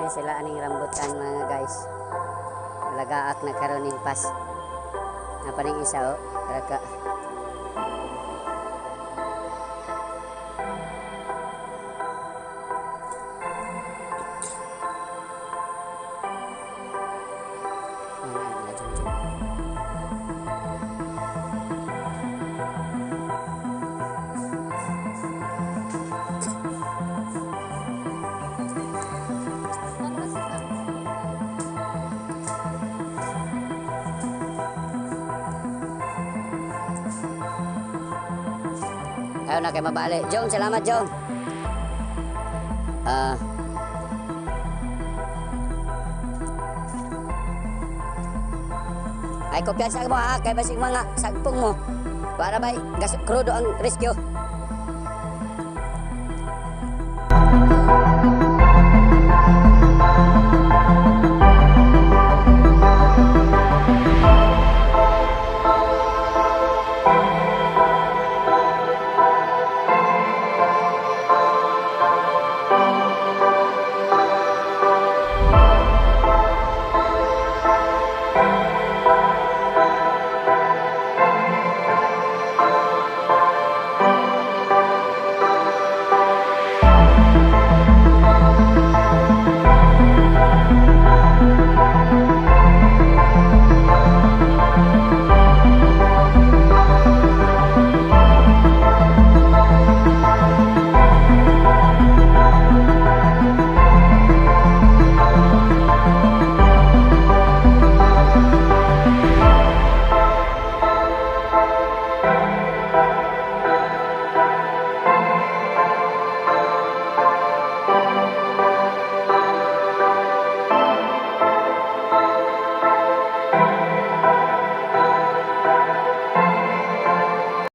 Ayan sila aning rambutan mga guys. Lagaak na karon ning pas. Napaning isa oh. Raka. Ayaw na kay mabali. Jong, salamat Jong. Ay, kumpiyansa mo ha, kay basing mga sagpong mo. Para ba, gas, krudo ang rescue.